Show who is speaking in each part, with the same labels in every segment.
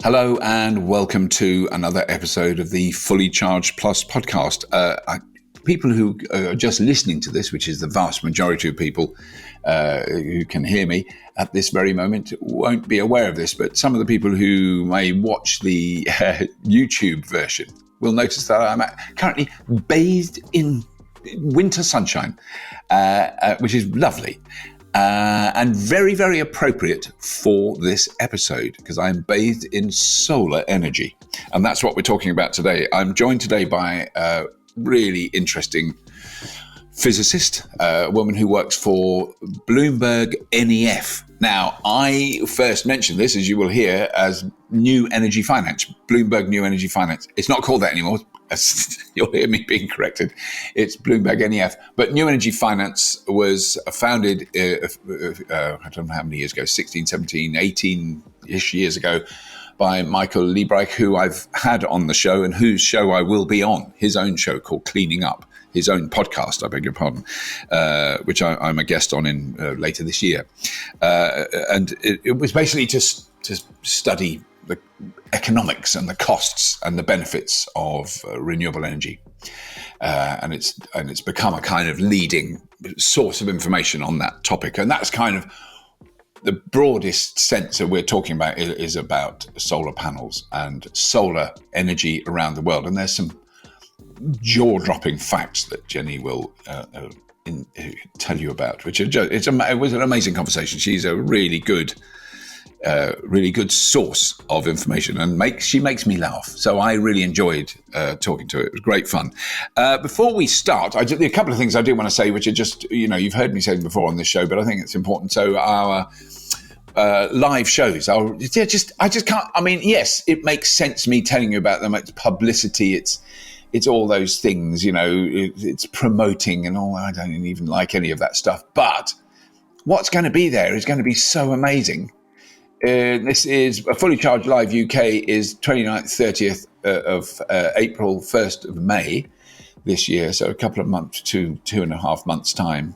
Speaker 1: Hello and welcome to another episode of the Fully Charged Plus podcast. People who are just listening to this, which is the vast majority of people who can hear me at this very moment, won't be aware of this, but some of the people who may watch the YouTube version will notice that I'm currently bathed in winter sunshine, which is lovely. And very, very appropriate for this episode because I'm bathed in solar energy. And that's what we're talking about today. I'm joined today by a really interesting physicist, a woman who works for Bloomberg NEF. Now, I first mentioned this, as you will hear, as New Energy Finance, Bloomberg New Energy Finance. It's not called that anymore. You'll hear me being corrected. It's Bloomberg NEF. But New Energy Finance was founded, I don't know how many years ago, 16, 17, 18-ish years ago, by Michael Liebreich, who I've had on the show and whose show I will be on, his own show called Cleaning Up, his own podcast, I beg your pardon, which I'm a guest on in later this year. And it was basically to study the economics and the costs and the benefits of renewable energy, and it's become a kind of leading source of information on that topic. And that's kind of the broadest sense that we're talking about is about solar panels and solar energy around the world. And there's some jaw-dropping facts that Jenny will tell you about, which it was an amazing conversation. She's a really good source of information, and she makes me laugh. So I really enjoyed talking to her. It was great fun. Before we start, there are a couple of things I do want to say, which are just, you've heard me say them before on this show, but I think it's important. So our live shows, I just can't. I mean, yes, it makes sense me telling you about them. It's publicity. It's all those things. It's promoting and all. I don't even like any of that stuff. But what's going to be there is going to be so amazing. This is a Fully Charged Live UK is 29th, 30th of April, 1st of May this year. So a couple of months to 2.5 months time.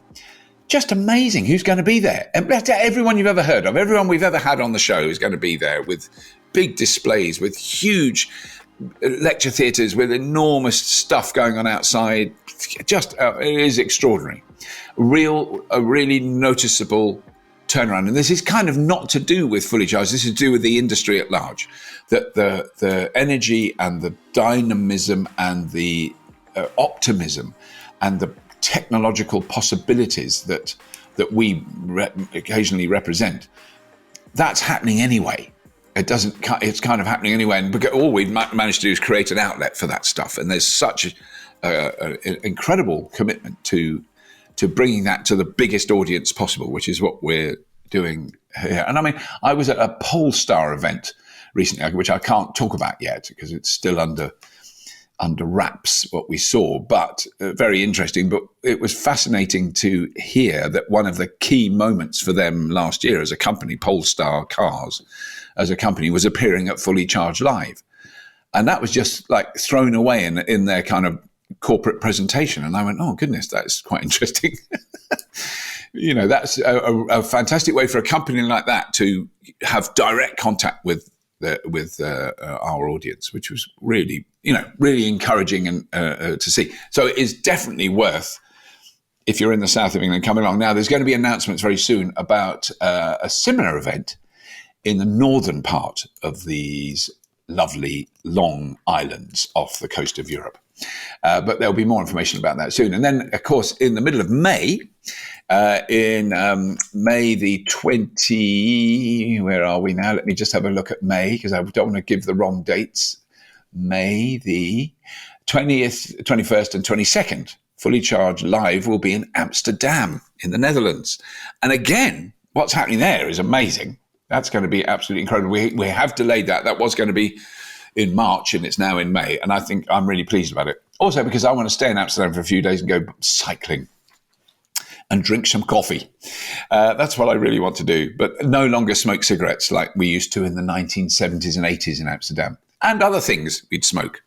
Speaker 1: Just amazing. Who's going to be there? And everyone you've ever heard of, everyone we've ever had on the show is going to be there with big displays, with huge lecture theatres, with enormous stuff going on outside. Just, it is extraordinary. A really noticeable turnaround. And this is kind of not to do with Fully Charged. This is to do with the industry at large. That the energy and the dynamism and the optimism and the technological possibilities that we occasionally represent, that's happening anyway. It's kind of happening anyway. And all we've managed to do is create an outlet for that stuff. And there's such an incredible commitment to bringing that to the biggest audience possible, which is what we're doing here. And I mean, I was at a Polestar event recently, which I can't talk about yet because it's still under wraps what we saw, but very interesting. But it was fascinating to hear that one of the key moments for them last year as a company, Polestar Cars, as a company, was appearing at Fully Charged Live. And that was just like thrown away in their kind of corporate presentation. And I went, oh goodness, that's quite interesting. That's a fantastic way for a company like that to have direct contact with our audience, which was really encouraging and to see. So it is definitely worth, if you're in the south of England, coming along. Now, there's going to be announcements very soon about a similar event in the northern part of these lovely long islands off the coast of Europe. But there'll be more information about that soon. And then, of course, in the middle of May, in May the 20, where are we now? Let me just have a look at May, because I don't want to give the wrong dates. May the 20th, 21st and 22nd, Fully Charged Live will be in Amsterdam in the Netherlands. And again, what's happening there is amazing. That's going to be absolutely incredible. We have delayed that. That was going to be in March and it's now in May. And I think I'm really pleased about it. Also because I want to stay in Amsterdam for a few days and go cycling and drink some coffee. That's what I really want to do. But no longer smoke cigarettes like we used to in the 1970s and 80s in Amsterdam. And other things we'd smoke.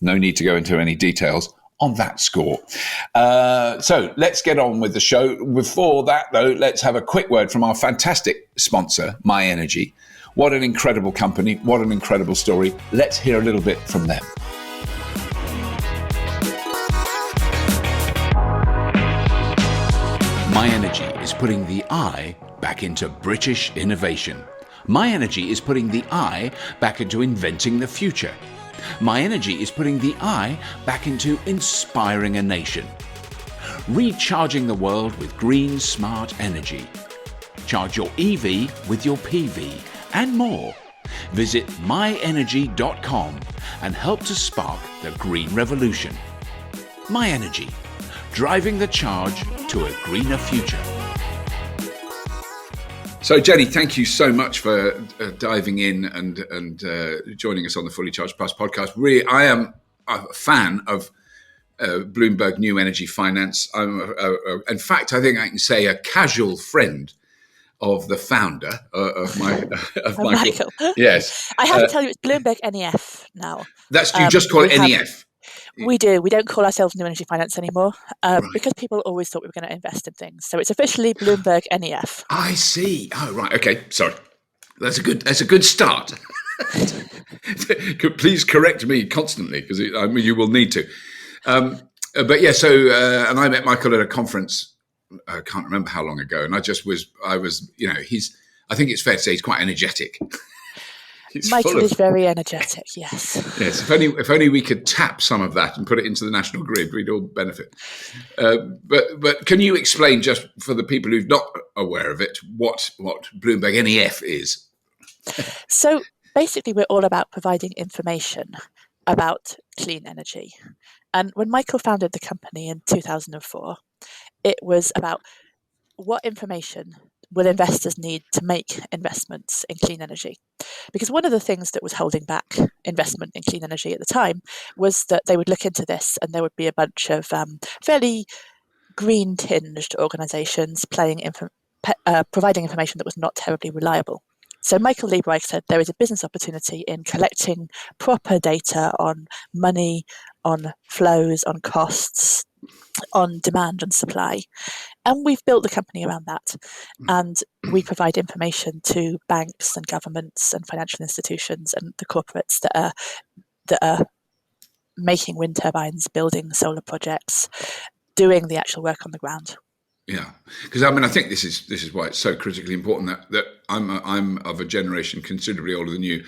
Speaker 1: No need to go into any details on that score. So let's get on with the show. Before that, though, let's have a quick word from our fantastic sponsor, My Energy. What an incredible company. What an incredible story. Let's hear a little bit from them. My Energy is putting the I back into British innovation. My Energy is putting the I back into inventing the future. My Energy is putting the I back into inspiring a nation. Recharging the world with green, smart energy. Charge your EV with your PV and more. Visit myenergy.com and help to spark the green revolution. My Energy, driving the charge to a greener future. So, Jenny, thank you so much for diving in and joining us on the Fully Charged Plus podcast. Really, I am a fan of Bloomberg New Energy Finance. In fact, I think I can say a casual friend of the founder of
Speaker 2: Michael.
Speaker 1: Yes,
Speaker 2: I have to tell you, it's Bloomberg NEF now.
Speaker 1: That's you just call it NEF.
Speaker 2: We do. We don't call ourselves New Energy Finance anymore
Speaker 1: Right.
Speaker 2: because people always thought we were going to invest in things. So it's officially Bloomberg NEF.
Speaker 1: I see. Oh, right. Okay. Sorry. That's a good start. Please correct me constantly because you will need to. But yeah. So and I met Michael at a conference. I can't remember how long ago, and I was. I think it's fair to say he's quite energetic.
Speaker 2: Michael is very energetic, yes.
Speaker 1: Yes, if only we could tap some of that and put it into the national grid, we'd all benefit. But can you explain, just for the people who're not aware of it, what Bloomberg NEF is?
Speaker 2: So basically, we're all about providing information about clean energy. And when Michael founded the company in 2004, it was about what information will investors need to make investments in clean energy? Because one of the things that was holding back investment in clean energy at the time was that they would look into this and there would be a bunch of fairly green-tinged organisations providing information that was not terribly reliable. So Michael Liebreich said there is a business opportunity in collecting proper data on money, on flows, on costs, on demand and supply. And we've built the company around that. And we provide information to banks and governments and financial institutions and the corporates that are making wind turbines, building solar projects, doing the actual work on the ground.
Speaker 1: Yeah, because I think this is why it's so critically important that I'm of a generation considerably older than you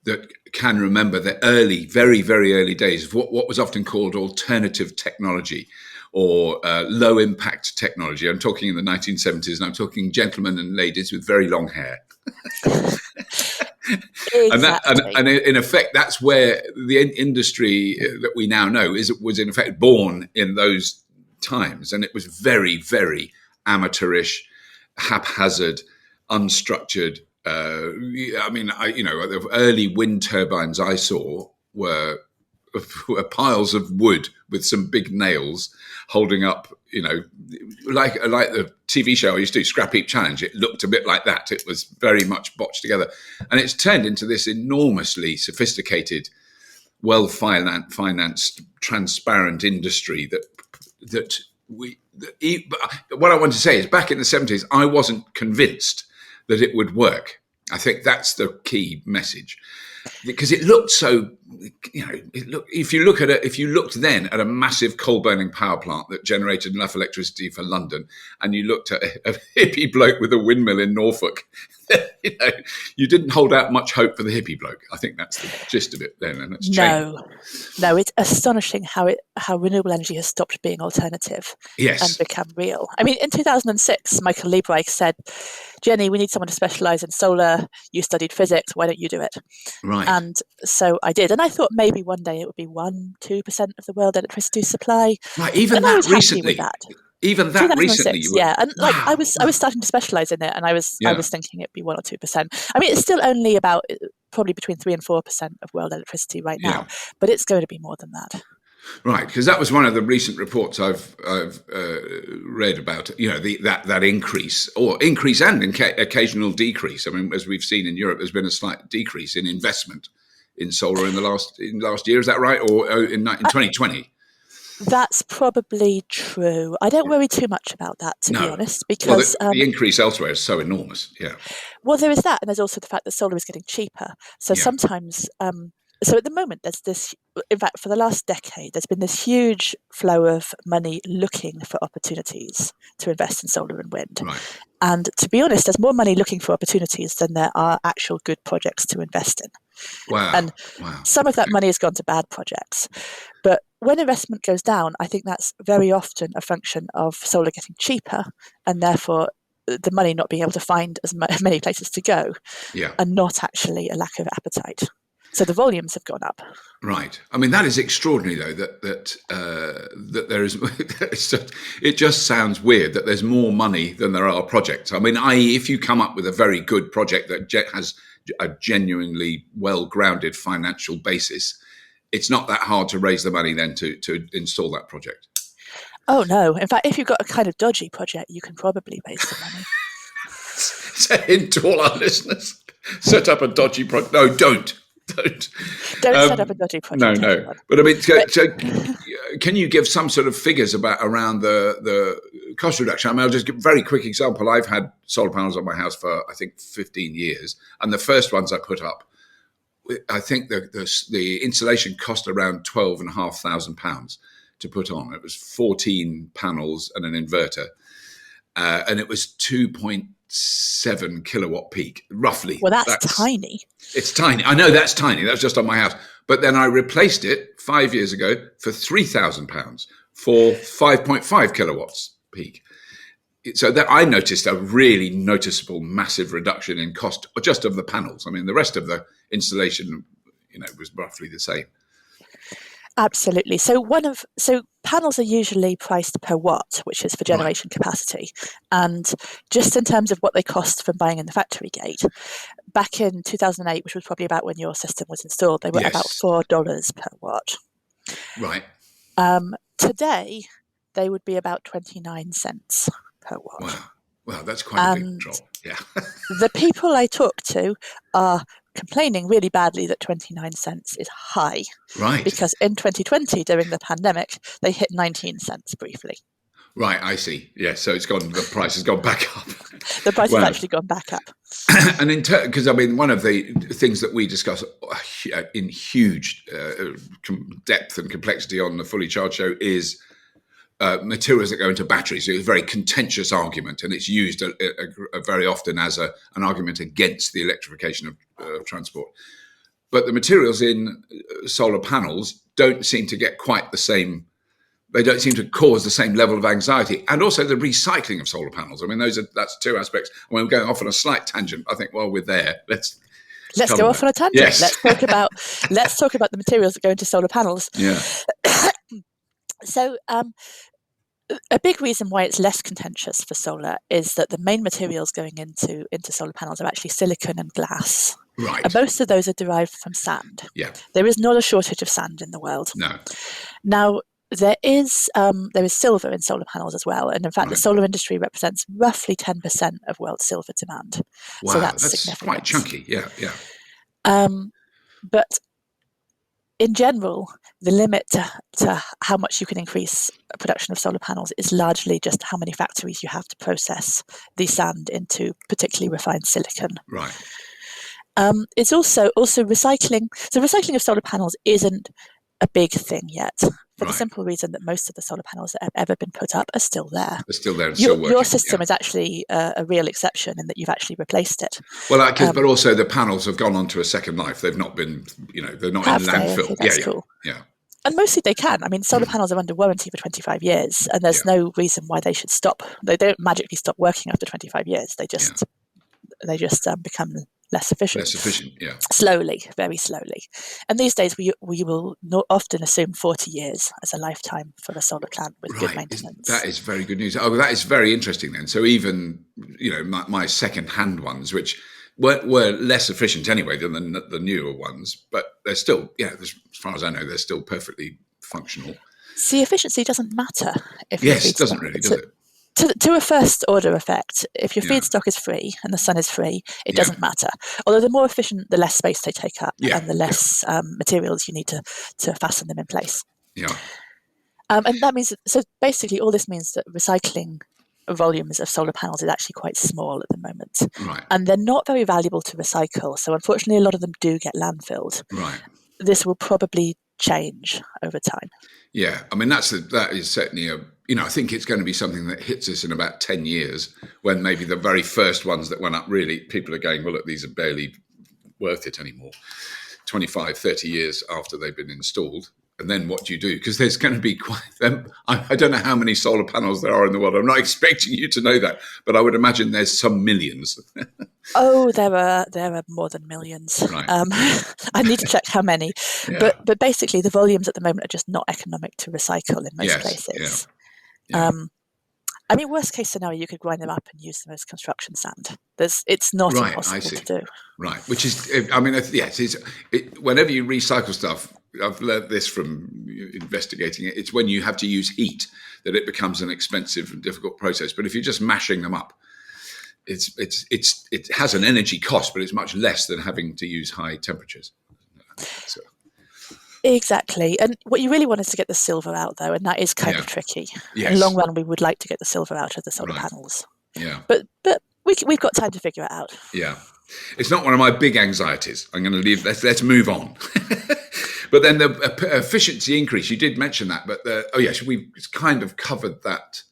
Speaker 1: that can remember the early, very, very early days of what was often called alternative technology or low impact technology. I'm talking in the 1970s, and I'm talking gentlemen and ladies with very long hair.
Speaker 2: Exactly.
Speaker 1: And in effect, that's where the industry that we now know was in effect born in those times, and it was very, very amateurish, haphazard, unstructured. The early wind turbines I saw were piles of wood with some big nails holding up, like the TV show I used to do, Scrap Heap Challenge. It looked a bit like that. It was very much botched together, and it's turned into this enormously sophisticated, well-financed, transparent industry what I want to say is, back in the 70s, I wasn't convinced that it would work. I think that's the key message, because it looked so, if you looked then at a massive coal burning power plant that generated enough electricity for London, and you looked at a hippie bloke with a windmill in Norfolk, you didn't hold out much hope for the hippie bloke. I think that's the gist of it then, and it's changed.
Speaker 2: No, it's astonishing how renewable energy has stopped being alternative and become real. I mean, in 2006, Michael Liebreich said, "Jenny, we need someone to specialise in solar. You studied physics. Why don't you do it?"
Speaker 1: Right.
Speaker 2: And so I did, and I thought maybe one day it would be 1-2% of the world electricity supply.
Speaker 1: Right, even
Speaker 2: and
Speaker 1: that
Speaker 2: I was
Speaker 1: recently.
Speaker 2: Happy with that.
Speaker 1: Even that recently,
Speaker 2: yeah, and
Speaker 1: wow.
Speaker 2: I was starting to specialise in it, and I was thinking it'd be 1 or 2%. I mean, it's still only about probably between 3 and 4% of world electricity right now, but it's going to be more than that.
Speaker 1: Right, because that was one of the recent reports I've read about. That increase and occasional decrease. I mean, as we've seen in Europe, there's been a slight decrease in investment in solar in the last year. Is that right, or in 2020?
Speaker 2: That's probably true. I don't worry too much about that, to be
Speaker 1: No.
Speaker 2: honest,
Speaker 1: Well,
Speaker 2: because
Speaker 1: the increase elsewhere is so enormous. Yeah.
Speaker 2: well, there is that, and there's also the fact that solar is getting cheaper. So
Speaker 1: Yeah.
Speaker 2: sometimes, so at the moment, there's this. In fact, for the last decade, there's been this huge flow of money looking for opportunities to invest in solar and wind.
Speaker 1: Right.
Speaker 2: And to be honest, there's more money looking for opportunities than there are actual good projects to invest in.
Speaker 1: Wow.
Speaker 2: And
Speaker 1: Wow.
Speaker 2: some of that money has gone to bad projects. But when investment goes down, I think that's very often a function of solar getting cheaper and therefore the money not being able to find as many places to go,
Speaker 1: Yeah.
Speaker 2: and not actually a lack of appetite. So the volumes have gone up.
Speaker 1: Right. I mean, that is extraordinary, though. That there is. It just sounds weird that there's more money than there are projects. I mean, if you come up with a very good project that has a genuinely well-grounded financial basis, it's not that hard to raise the money then to install that project.
Speaker 2: Oh no! In fact, if you've got a kind of dodgy project, you can probably raise the money.
Speaker 1: Say hint to all our listeners: set up a dodgy project. No, don't.
Speaker 2: Don't set up a dodgy project.
Speaker 1: No.
Speaker 2: Everyone.
Speaker 1: But I mean, so can you give some sort of figures around the cost reduction? I mean, I'll just give a very quick example. I've had solar panels on my house for, I think, 15 years. And the first ones I put up, I think the installation cost around £12,500 to put on. It was 14 panels and an inverter. And it was 2.7 kilowatt peak, roughly.
Speaker 2: Well, that's tiny.
Speaker 1: It's tiny. I know that's tiny. That's just on my house. But then I replaced it 5 years ago for £3,000 for 5.5 kilowatts peak. So that I noticed a really noticeable, massive reduction in cost just of the panels. I mean, the rest of the installation, was roughly the same.
Speaker 2: Absolutely. So panels are usually priced per watt, which is for generation capacity. And just in terms of what they cost from buying in the factory gate, back in 2008, which was probably about when your system was installed, they were about $4 per watt.
Speaker 1: Right.
Speaker 2: Today, they would be about 29 cents per watt.
Speaker 1: Wow, that's quite a big drop. Yeah.
Speaker 2: The people I talk to are complaining really badly that 29 cents is high.
Speaker 1: Right.
Speaker 2: Because in 2020, during the pandemic, they hit 19 cents briefly.
Speaker 1: Right, I see. Yeah, so the price has gone back up.
Speaker 2: The price has actually gone back up.
Speaker 1: And because I mean, one of the things that we discuss in huge depth and complexity on the Fully Charged show is materials that go into batteries. So it's a very contentious argument, and it's used very often as an argument against the electrification of transport. But the materials in solar panels don't seem to get quite the same. They don't seem to cause the same level of anxiety. And also the recycling of solar panels. I mean, that's two aspects. When we're going off on a slight tangent, I think while we're there, let's
Speaker 2: go off on a tangent.
Speaker 1: Yes.
Speaker 2: Let's talk about the materials that go into solar panels.
Speaker 1: Yeah.
Speaker 2: So a big reason why it's less contentious for solar is that the main materials going into solar panels are actually silicon and glass.
Speaker 1: Right.
Speaker 2: And most of those are derived from sand.
Speaker 1: Yeah.
Speaker 2: There is not a shortage of sand in the world.
Speaker 1: No.
Speaker 2: Now, there is silver in solar panels as well. And in fact, the solar industry represents roughly 10% of world silver demand.
Speaker 1: Wow,
Speaker 2: so that's
Speaker 1: significant. Quite chunky. Yeah.
Speaker 2: But in general, the limit to how much you can increase production of solar panels is largely just how many factories you have to process the sand into particularly refined silicon.
Speaker 1: Right.
Speaker 2: It's also recycling. So recycling of solar panels isn't a big thing yet, for the simple reason that most of the solar panels that have ever been put up are still there.
Speaker 1: They're still there and still working.
Speaker 2: Your system is actually a real exception in that you've actually replaced it.
Speaker 1: Well, but also the panels have gone on to a second life. They've not been, they're not in landfill.
Speaker 2: Okay, that's cool.
Speaker 1: Yeah.
Speaker 2: And mostly they can. I mean, solar panels are under warranty for 25 years, and there's no reason why they should stop. They don't magically stop working after 25 years. They just become less efficient.
Speaker 1: Less efficient, yeah.
Speaker 2: Slowly, very slowly. And these days we will often assume 40 years as a lifetime for a solar plant with good maintenance.
Speaker 1: That is very good news. Oh, that is very interesting then. So even, my second-hand ones, which were less efficient anyway than the newer ones, but they're still, as far as I know, they're still perfectly functional.
Speaker 2: See, efficiency doesn't matter.
Speaker 1: It doesn't really, does it?
Speaker 2: To a first order effect, if your feedstock is free and the sun is free, it doesn't matter. Although the more efficient, the less space they take up and the less materials you need to fasten them in place.
Speaker 1: Yeah.
Speaker 2: And that means, so basically all this means that recycling volumes of solar panels is actually quite small at the moment.
Speaker 1: Right.
Speaker 2: And they're not very valuable to recycle. So unfortunately, a lot of them do get landfilled.
Speaker 1: Right.
Speaker 2: This will probably change over time.
Speaker 1: Yeah. I mean, that is certainly I think it's going to be something that hits us in about 10 years when maybe the very first ones that went up, really, people are going, well, look, these are barely worth it anymore. 25, 30 years after they've been installed. And then what do you do? Because there's going to be I don't know how many solar panels there are in the world. I'm not expecting you to know that, but I would imagine there's some millions.
Speaker 2: Oh, there are more than millions.
Speaker 1: Right.
Speaker 2: I need to check how many.
Speaker 1: Yeah.
Speaker 2: But basically, the volumes at the moment are just not economic to recycle in most
Speaker 1: Yes.
Speaker 2: places.
Speaker 1: Yeah.
Speaker 2: I mean, worst case scenario, you could grind them up and use them as construction sand. It's not
Speaker 1: Right,
Speaker 2: impossible to do.
Speaker 1: Right, which is, I mean, yes, whenever you recycle stuff, I've learned this from investigating it, it's when you have to use heat that it becomes an expensive and difficult process. But if you're just mashing them up, it has an energy cost, but it's much less than having to use high temperatures. So.
Speaker 2: Exactly. And what you really want is to get the silver out, though, and that is kind of tricky.
Speaker 1: Yes.
Speaker 2: In the long run, we would like to get the silver out of the solar panels.
Speaker 1: Yeah.
Speaker 2: But we've got time to figure it out.
Speaker 1: Yeah. It's not one of my big anxieties. I'm going to leave. Let's move on. But then the efficiency increase, you did mention that, but we've kind of covered that.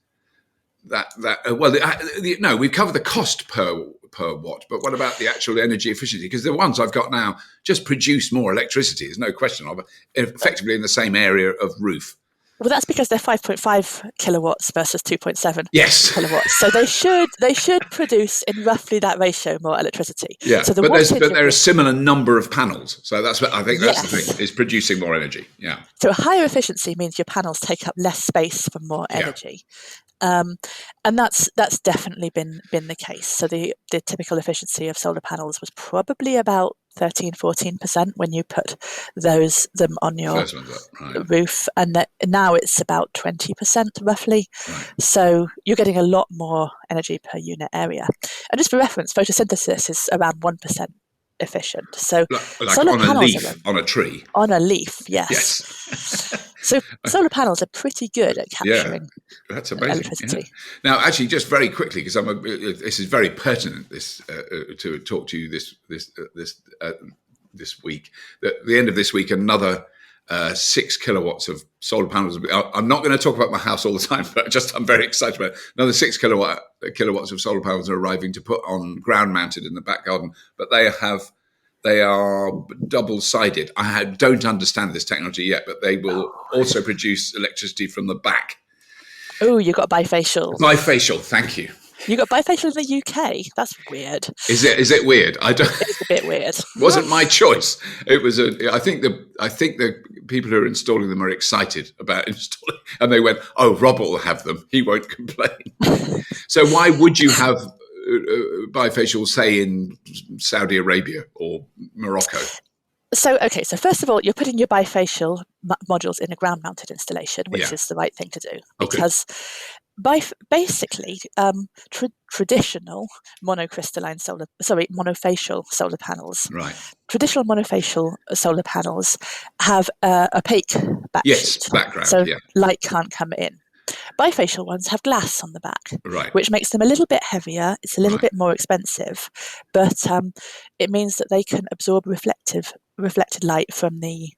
Speaker 1: No, we've covered the cost per watt, but what about the actual energy efficiency? Because the ones I've got now just produce more electricity. There's no question of it. Effectively in the same area of roof.
Speaker 2: Well, that's because they're 5.5 kilowatts versus 2.7
Speaker 1: yes.
Speaker 2: kilowatts. So they should produce in roughly that ratio more electricity.
Speaker 1: Yeah,
Speaker 2: so
Speaker 1: but there are a similar number of panels. So that's what I think that's the thing, is producing more energy. Yeah.
Speaker 2: So a higher efficiency means your panels take up less space for more energy. And that's definitely been the case. So the typical efficiency of solar panels was probably about 13-14% when you put them on your roof, and now it's about 20% roughly.
Speaker 1: Right.
Speaker 2: So you're getting a lot more energy per unit area. And just for reference, photosynthesis is around 1% efficient. So
Speaker 1: like
Speaker 2: solar
Speaker 1: on a leaf, on a tree.
Speaker 2: On a leaf, yes.
Speaker 1: Yes.
Speaker 2: So solar panels are pretty good at capturing
Speaker 1: that's amazing.
Speaker 2: electricity.
Speaker 1: Yeah. Now, actually, just very quickly, because this is very pertinent. To talk to you this week. At the end of this week, another 6 kilowatts of solar panels. I'm not going to talk about my house all the time, but I'm very excited about it. Another 6 kilowatts of solar panels are arriving to put on ground mounted in the back garden, but they are double-sided. I don't understand this technology yet, but they will also produce electricity from the back.
Speaker 2: Oh, you got bifacial.
Speaker 1: Bifacial, thank you.
Speaker 2: You got bifacial in the UK. That's weird.
Speaker 1: Is it weird?
Speaker 2: It's a bit weird.
Speaker 1: Wasn't my choice. It was I think the people who are installing them are excited about installing, and they went, "Oh, Rob will have them. He won't complain." So why would you have bifacial, say, in Saudi Arabia or Morocco?
Speaker 2: So first of all, you're putting your bifacial modules in a ground-mounted installation, which is the right thing to do, because basically traditional monofacial solar panels.
Speaker 1: Right.
Speaker 2: Traditional monofacial solar panels have opaque
Speaker 1: background.
Speaker 2: So light can't come in. Bifacial ones have glass on the back, which makes them a little bit heavier. It's a little bit more expensive, but it means that they can absorb reflected light from the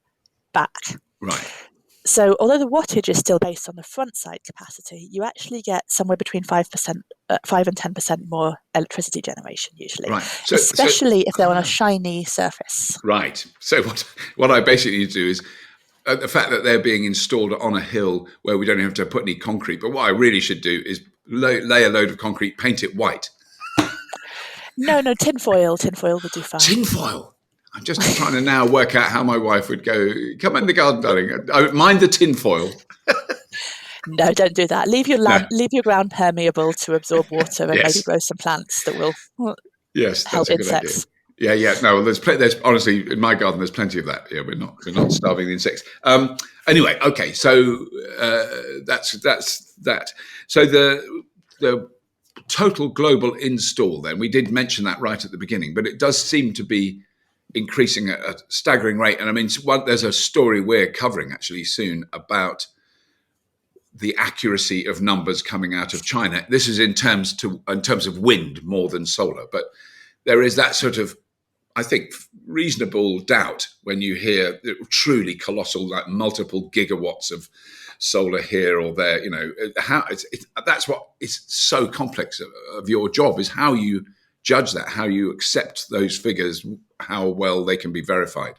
Speaker 2: back.
Speaker 1: Right.
Speaker 2: So although the wattage is still based on the front side capacity, you actually get somewhere between 5 and 10% more electricity generation usually, especially if they're on a shiny surface.
Speaker 1: Right. So what I basically need to do is, the fact that they're being installed on a hill where we don't have to put any concrete, but what I really should do is lay a load of concrete, paint it white.
Speaker 2: No, tinfoil would do fine.
Speaker 1: Tinfoil? I'm just trying to now work out how my wife would go, "Come in the garden, darling. I mind the tinfoil."
Speaker 2: No, don't do that. Leave your ground permeable to absorb water, and maybe grow some plants that will help insects.
Speaker 1: Yeah. No, there's honestly in my garden there's plenty of that. Yeah, we're not starving the insects. Anyway, okay. So that's that. So the total global install, then, we did mention that right at the beginning, but it does seem to be increasing at a staggering rate. And I mean, there's a story we're covering actually soon about the accuracy of numbers coming out of China. This is in terms of wind more than solar, but there is that sort of, I think, reasonable doubt when you hear truly colossal, like multiple gigawatts of solar here or there. How that's what is so complex of your job, is how you judge that, how you accept those figures, how well they can be verified.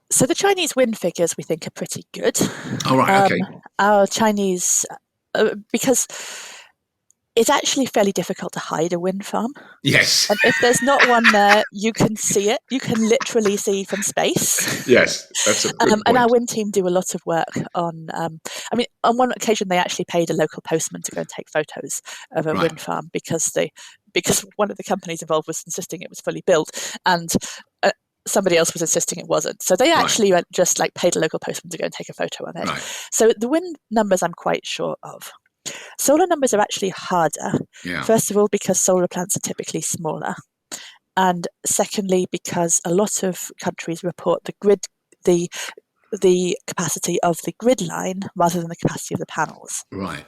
Speaker 2: So the Chinese wind figures we think are pretty good.
Speaker 1: Oh, right, okay.
Speaker 2: Our Chinese, because it's actually fairly difficult to hide a wind farm.
Speaker 1: Yes.
Speaker 2: And if there's not one there, you can see it. You can literally see from space.
Speaker 1: Yes, that's a good point.
Speaker 2: And our wind team do a lot of work on, on one occasion they actually paid a local postman to go and take photos of a wind farm because one of the companies involved was insisting it was fully built, and somebody else was insisting it wasn't. So they actually just paid a local postman to go and take a photo of it.
Speaker 1: Right.
Speaker 2: So the wind numbers I'm quite sure of. Solar numbers are actually harder.
Speaker 1: Yeah.
Speaker 2: First of all, because solar plants are typically smaller. And secondly, because a lot of countries report the capacity of the grid line rather than the capacity of the panels.
Speaker 1: Right.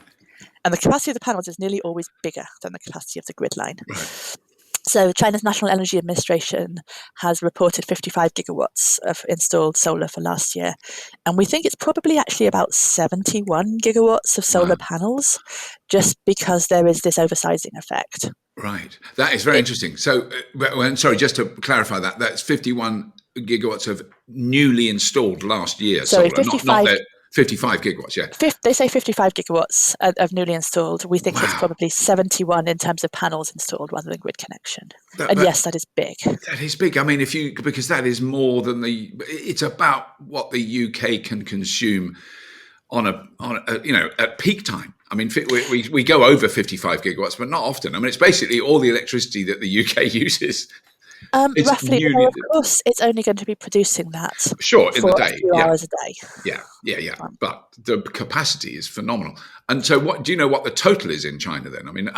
Speaker 2: And the capacity of the panels is nearly always bigger than the capacity of the grid line.
Speaker 1: Right.
Speaker 2: So China's National Energy Administration has reported 55 gigawatts of installed solar for last year. And we think it's probably actually about 71 gigawatts of solar panels, just because there is this oversizing effect.
Speaker 1: Right. That is very interesting. So, sorry, just to clarify that's 51 gigawatts of newly installed last year
Speaker 2: Sorry,
Speaker 1: solar,
Speaker 2: 55,
Speaker 1: not 55 gigawatts, yeah.
Speaker 2: They say 55 gigawatts of newly installed. We think it's probably 71 in terms of panels installed rather than grid connection. Yes, that is big.
Speaker 1: That is big. I mean, because that is more than it's about what the UK can consume on at peak time. I mean, we go over 55 gigawatts, but not often. I mean, it's basically all the electricity that the UK uses.
Speaker 2: Roughly, of course, it's only going to be producing that
Speaker 1: in the day,
Speaker 2: a few hours a day.
Speaker 1: Yeah. But the capacity is phenomenal. And so, do you know what the total is in China then? I mean,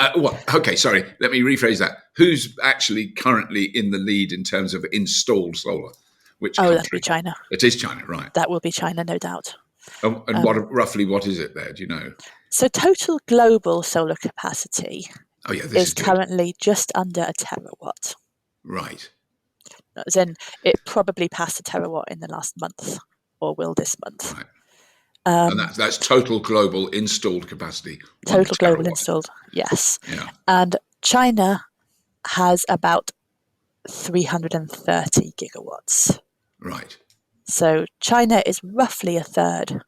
Speaker 1: okay, sorry, let me rephrase that. Who's actually currently in the lead in terms of installed solar? Which country?
Speaker 2: That'll be China.
Speaker 1: It is China, right?
Speaker 2: That will be China, no doubt.
Speaker 1: And roughly what is it there? Do you know?
Speaker 2: So total global solar capacity is currently just under a terawatt.
Speaker 1: Right.
Speaker 2: As in, it probably passed a terawatt in the last month, or will this month.
Speaker 1: Right. And that's total global installed capacity.
Speaker 2: Total global installed, yes.
Speaker 1: Yeah.
Speaker 2: And China has about 330 gigawatts.
Speaker 1: Right.
Speaker 2: So China is roughly a third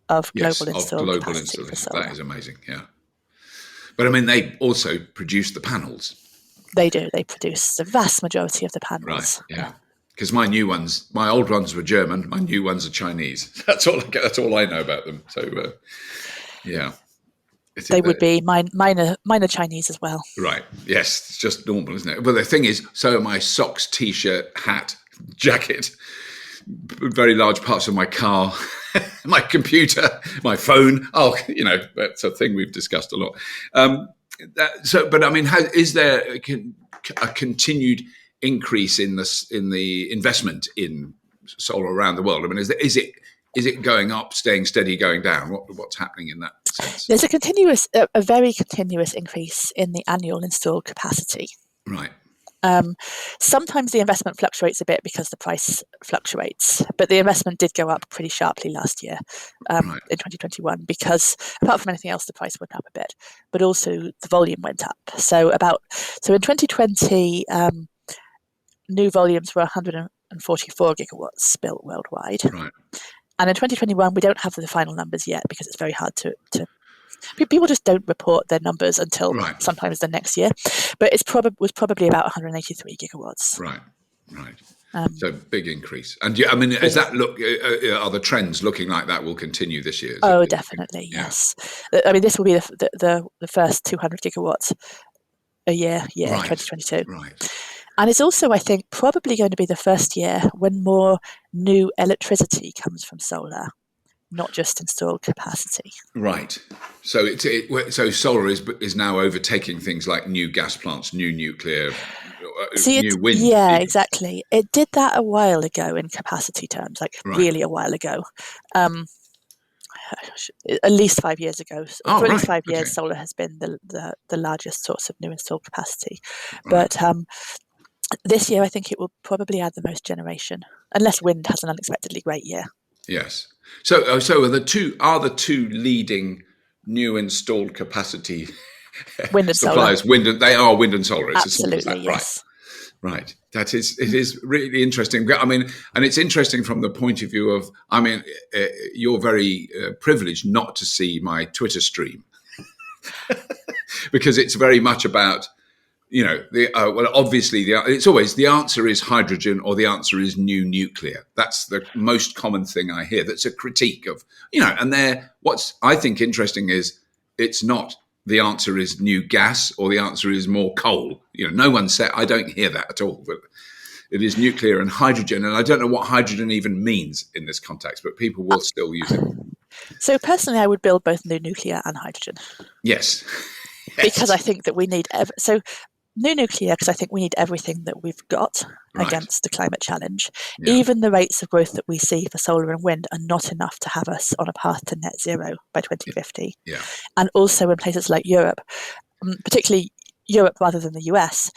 Speaker 2: of global installed capacity.
Speaker 1: Installation. That is amazing, yeah. But I mean, they also produce the panels.
Speaker 2: They do. They produce the vast majority of the panels.
Speaker 1: Right. Yeah. Because my old ones were German. My new ones are Chinese. That's all I know about them. So, yeah.
Speaker 2: They would be mine are Chinese as well.
Speaker 1: Right. Yes. It's just normal, isn't it? But the thing is, so are my socks, t-shirt, hat, jacket, very large parts of my car, my computer, my phone. That's a thing we've discussed a lot. But I mean, is there a continued increase in the investment in solar around the world? I mean, is it going up, staying steady, going down? What's happening in that sense?
Speaker 2: There's a very continuous increase in the annual installed capacity.
Speaker 1: Right.
Speaker 2: Sometimes the investment fluctuates a bit because the price fluctuates, but the investment did go up pretty sharply last year in 2021 because, apart from anything else, the price went up a bit, but also the volume went up. So in 2020, new volumes were 144 gigawatts built worldwide.
Speaker 1: Right.
Speaker 2: And in 2021, we don't have the final numbers yet because it's very hard to people just don't report their numbers until sometimes the next year. But was probably about 183 gigawatts.
Speaker 1: Right. So big increase. And I mean, is that are the trends looking like that will continue this year?
Speaker 2: Definitely, yes. I mean, this will be the first 200 gigawatts a year in 2022.
Speaker 1: Right.
Speaker 2: And it's also, I think, probably going to be the first year when more new electricity comes from solar, not just installed capacity.
Speaker 1: Right. So so solar is now overtaking things like new gas plants, new nuclear, new wind.
Speaker 2: Yeah, exactly. It did that a while ago in capacity terms, really a while ago. at least 5 years ago.
Speaker 1: Oh,
Speaker 2: For at least
Speaker 1: right.
Speaker 2: 5 years,
Speaker 1: Okay.
Speaker 2: solar has been the largest source of new installed capacity.
Speaker 1: Right.
Speaker 2: But this year, I think it will probably add the most generation, unless wind has an unexpectedly great year.
Speaker 1: Yes. So are the two leading new installed capacity
Speaker 2: Wind and
Speaker 1: suppliers
Speaker 2: solar.
Speaker 1: they are wind and solar. It's as simple as
Speaker 2: Absolutely,
Speaker 1: that. Right.
Speaker 2: yes.
Speaker 1: Right. It is really interesting. I mean, and it's interesting from the point of view of, you're very privileged not to see my Twitter stream because it's very much about, obviously it's always the answer is hydrogen or the answer is new nuclear. That's the most common thing I hear. That's a critique of, and what's I think interesting is it's not the answer is new gas or the answer is more coal. No one said, I don't hear that at all, but it is nuclear and hydrogen. And I don't know what hydrogen even means in this context, but people will still use it.
Speaker 2: So personally, I would build both new nuclear and hydrogen.
Speaker 1: Yes.
Speaker 2: Because I think that we need new nuclear, because I think we need everything that we've got against the climate challenge. Yeah. Even the rates of growth that we see for solar and wind are not enough to have us on a path to net zero by 2050.
Speaker 1: Yeah.
Speaker 2: And also in places like Europe, particularly Europe rather than the US,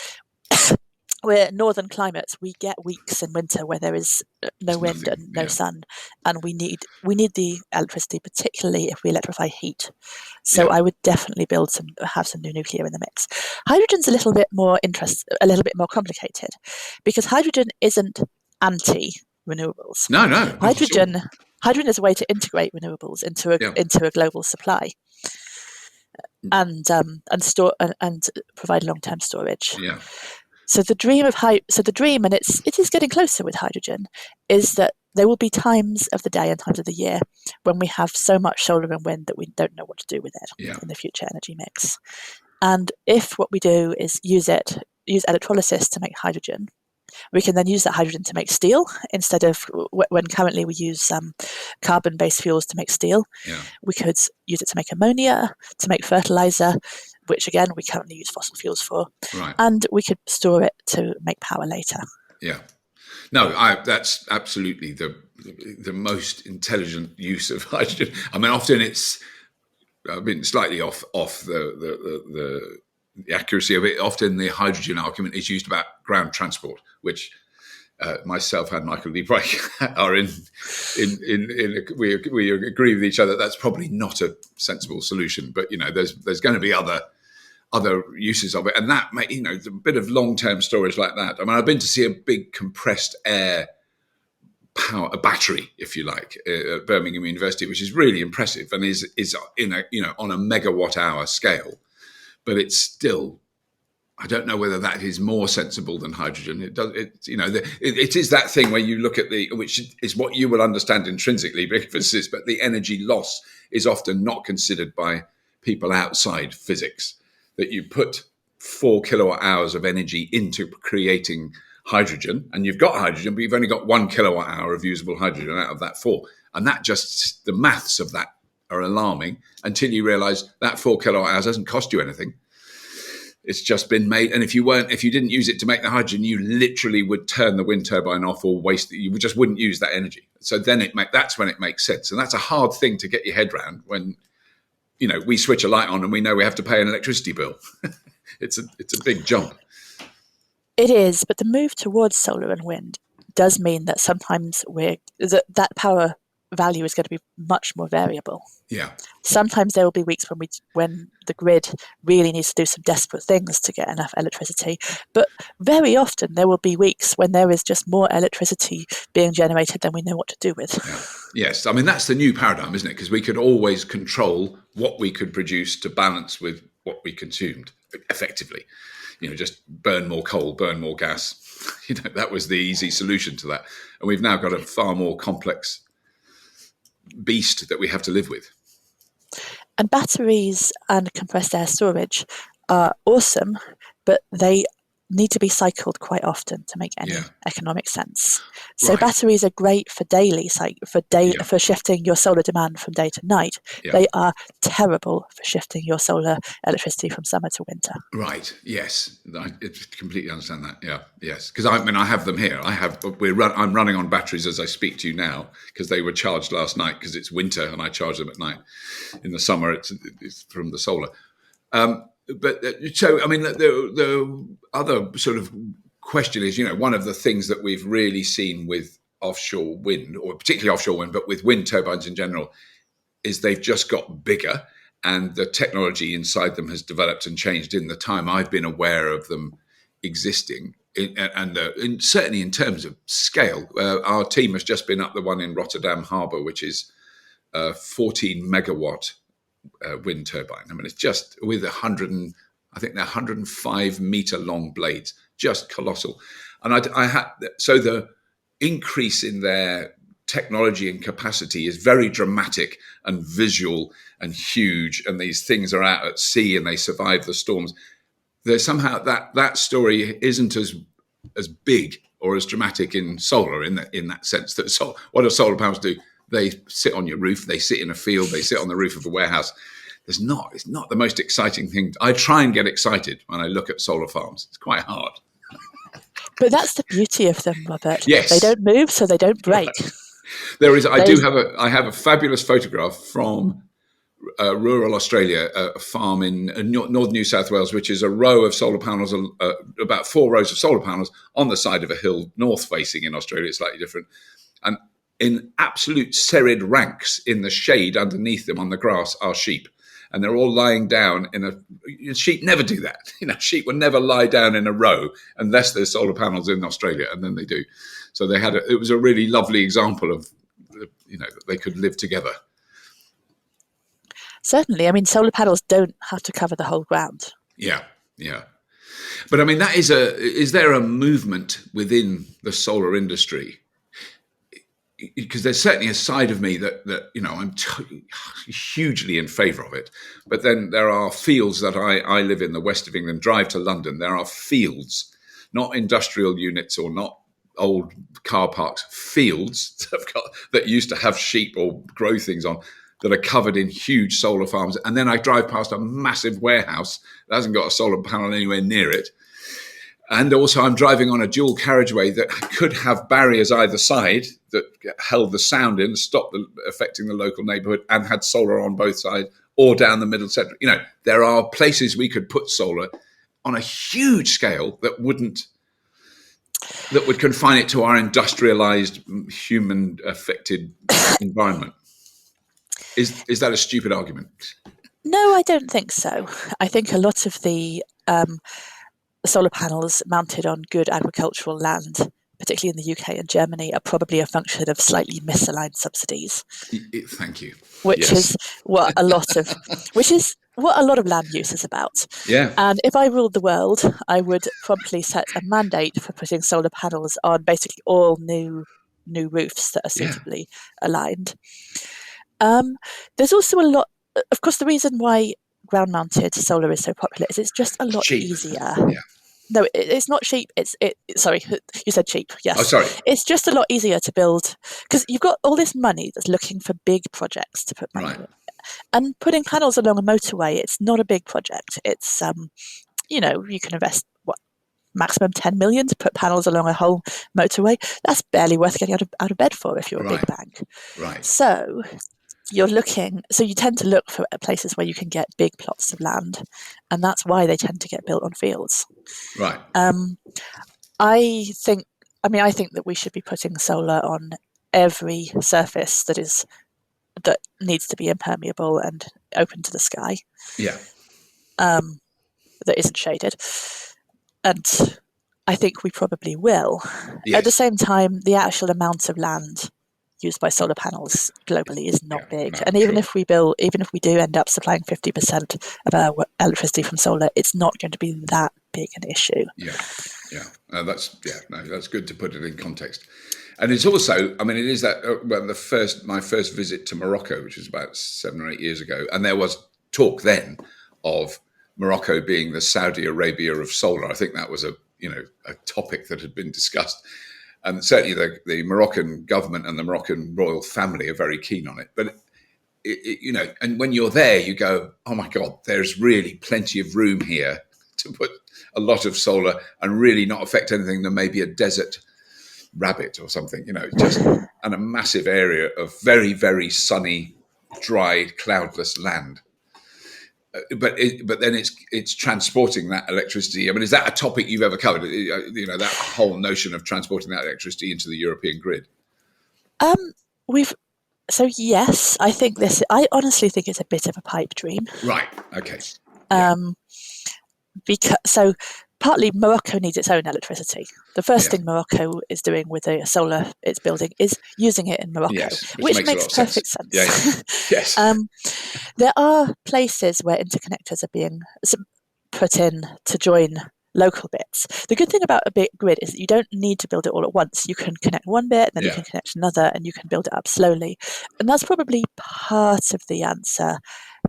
Speaker 2: where northern climates, we get weeks in winter where there is no wind and no sun, and we need the electricity, particularly if we electrify heat. So I would definitely have some new nuclear in the mix. Hydrogen's a little bit more complicated, because hydrogen isn't anti-renewables.
Speaker 1: No.
Speaker 2: Hydrogen is a way to integrate renewables into a global supply. And store and provide long-term storage.
Speaker 1: Yeah.
Speaker 2: So the dream, and it is getting closer with hydrogen, is that there will be times of the day and times of the year when we have so much solar and wind that we don't know what to do with it in the future energy mix. And if what we do is use electrolysis to make hydrogen, we can then use that hydrogen to make steel instead of when currently we use carbon-based fuels to make steel. Yeah. We could use it to make ammonia, to make fertilizer, which again we currently use fossil fuels for. Right. And we could store it to make power later.
Speaker 1: Yeah. No, that's absolutely the most intelligent use of hydrogen. I mean, often I've been slightly off the accuracy of it. Often the hydrogen argument is used about ground transport, which myself and Michael Liebrich are we agree with each other. That's probably not a sensible solution, but there's going to be other uses of it, and that a bit of long-term storage like that. I mean, I've been to see a big compressed air a battery, if you like, at Birmingham University, which is really impressive and is in on a megawatt hour scale. But it's still, I don't know whether that is more sensible than hydrogen. It is that thing where you look at which is what you will understand intrinsically, physicists, but the energy loss is often not considered by people outside physics. That you put 4 kilowatt hours of energy into creating hydrogen, and you've got hydrogen, but you've only got 1 kilowatt hour of usable hydrogen out of that 4. And that the maths of that are alarming until you realize that 4 kilowatt hours doesn't cost you anything. It's just been made. And if you didn't use it to make the hydrogen, you literally would turn the wind turbine off or waste it. You just wouldn't use that energy. So then that's when it makes sense. And that's a hard thing to get your head around when, we switch a light on and we know we have to pay an electricity bill. It's a big jump.
Speaker 2: It is, but the move towards solar and wind does mean that sometimes that power value is going to be much more variable.
Speaker 1: Yeah.
Speaker 2: Sometimes there will be weeks when the grid really needs to do some desperate things to get enough electricity, but very often there will be weeks when there is just more electricity being generated than we know what to do with.
Speaker 1: Yeah. Yes, I mean that's the new paradigm, isn't it? Because we could always control what we could produce to balance with what we consumed effectively. Just burn more coal, burn more gas. That was the easy solution to that. And we've now got a far more complex beast that we have to live with.
Speaker 2: And batteries and compressed air storage are awesome, but they need to be cycled quite often to make any
Speaker 1: Yeah.
Speaker 2: economic sense. So
Speaker 1: Right.
Speaker 2: batteries are great for
Speaker 1: Yeah.
Speaker 2: for shifting your solar demand from day to night.
Speaker 1: Yeah.
Speaker 2: They are terrible for shifting your solar electricity from summer to winter.
Speaker 1: Right. Yes. I completely understand that. Yeah. Yes. Because I have them here. I'm running on batteries as I speak to you now because they were charged last night because it's winter and I charge them at night. In the summer, it's from the solar. So I mean, the other sort of question is, one of the things that we've really seen with offshore wind, or particularly offshore wind, but with wind turbines in general, is they've just got bigger. And the technology inside them has developed and changed in the time I've been aware of them existing. And certainly in terms of scale, our team has just been up the one in Rotterdam Harbour, which is a 14 megawatt wind turbine. I mean, it's just with I think they're 105 meter long blades, just colossal. And so the increase in their technology and capacity is very dramatic and visual and huge, and these things are out at sea and they survive the storms. There's somehow that story isn't as big or as dramatic in solar in that sense. That what do solar panels do? They sit on your roof, they sit in a field, they sit on the roof of a warehouse. It's not the most exciting thing. I try and get excited when I look at solar farms. It's quite hard.
Speaker 2: But that's the beauty of them, Robert.
Speaker 1: Yes.
Speaker 2: They don't move, so they don't break.
Speaker 1: I have a fabulous photograph from rural Australia, a farm in northern New South Wales, which is a row of solar panels, about 4 rows of solar panels on the side of a hill, north facing in Australia. It's slightly different. And in absolute serried ranks in the shade underneath them on the grass are sheep. And they're all lying down sheep never do that. Sheep would never lie down in a row unless there's solar panels in Australia, and then they do. So it was a really lovely example of, that they could live together.
Speaker 2: Certainly. I mean, solar panels don't have to cover the whole ground.
Speaker 1: Yeah, yeah. But I mean, is there a movement within the solar industry? Because there's certainly a side of me that I'm hugely in favour of it. But then there are fields that I live in the west of England, drive to London. There are fields, not industrial units or not old car parks, fields that used to have sheep or grow things on, that are covered in huge solar farms. And then I drive past a massive warehouse that hasn't got a solar panel anywhere near it. And also I'm driving on a dual carriageway that could have barriers either side that held the sound in, stopped affecting the local neighbourhood, and had solar on both sides or down the middle centre. There are places we could put solar on a huge scale that would confine it to our industrialised, human-affected environment. Is that a stupid argument?
Speaker 2: No, I don't think so. I think a lot of the solar panels mounted on good agricultural land, particularly in the UK and Germany, are probably a function of slightly misaligned subsidies.
Speaker 1: Thank you.
Speaker 2: Which is what a lot of land use is about.
Speaker 1: Yeah.
Speaker 2: And if I ruled the world, I would promptly set a mandate for putting solar panels on basically all new roofs that are suitably aligned. There's also a lot. Of course, the reason why ground-mounted solar is so popular is it's just a lot easier.
Speaker 1: Yeah.
Speaker 2: No, it's not cheap. Sorry, you said cheap. Yes.
Speaker 1: Oh, sorry.
Speaker 2: It's just a lot easier to build because you've got all this money that's looking for big projects to put money in. And putting panels along a motorway, it's not a big project. It's you can invest maximum 10 million to put panels along a whole motorway. That's barely worth getting out of bed for if you're a big bank.
Speaker 1: Right.
Speaker 2: So you tend to look for places where you can get big plots of land, and that's why they tend to get built on fields.
Speaker 1: Right.
Speaker 2: I think that we should be putting solar on every surface that needs to be impermeable and open to the sky.
Speaker 1: Yeah.
Speaker 2: That isn't shaded. And I think we probably will.
Speaker 1: Yes.
Speaker 2: At the same time, the actual amount of land used by solar panels globally is not big. And even if we do end up supplying 50% of our electricity from solar, it's not going to be that big an issue.
Speaker 1: Yeah. That's good to put it in context. And it's also, it is that my first visit to Morocco, which was about 7 or 8 years ago, and there was talk then of Morocco being the Saudi Arabia of solar. I think that was a topic that had been discussed. And certainly the Moroccan government and the Moroccan royal family are very keen on it. But, and when you're there, you go, oh, my God, there's really plenty of room here to put a lot of solar and really not affect anything than maybe a desert rabbit or something, just and a massive area of very, very sunny, dry, cloudless land. But then it's transporting that electricity. I mean, is that a topic you've ever covered? That whole notion of transporting that electricity into the European grid.
Speaker 2: Yes, I honestly think it's a bit of a pipe dream.
Speaker 1: Right. Okay.
Speaker 2: Because partly Morocco needs its own electricity. The first thing Morocco is doing with the solar it's building is using it in Morocco, which makes perfect sense.
Speaker 1: Yes.
Speaker 2: There are places where interconnectors are being put in to join local bits. The good thing about a big grid is that you don't need to build it all at once. You can connect one bit, then you can connect another, and you can build it up slowly. And that's probably part of the answer.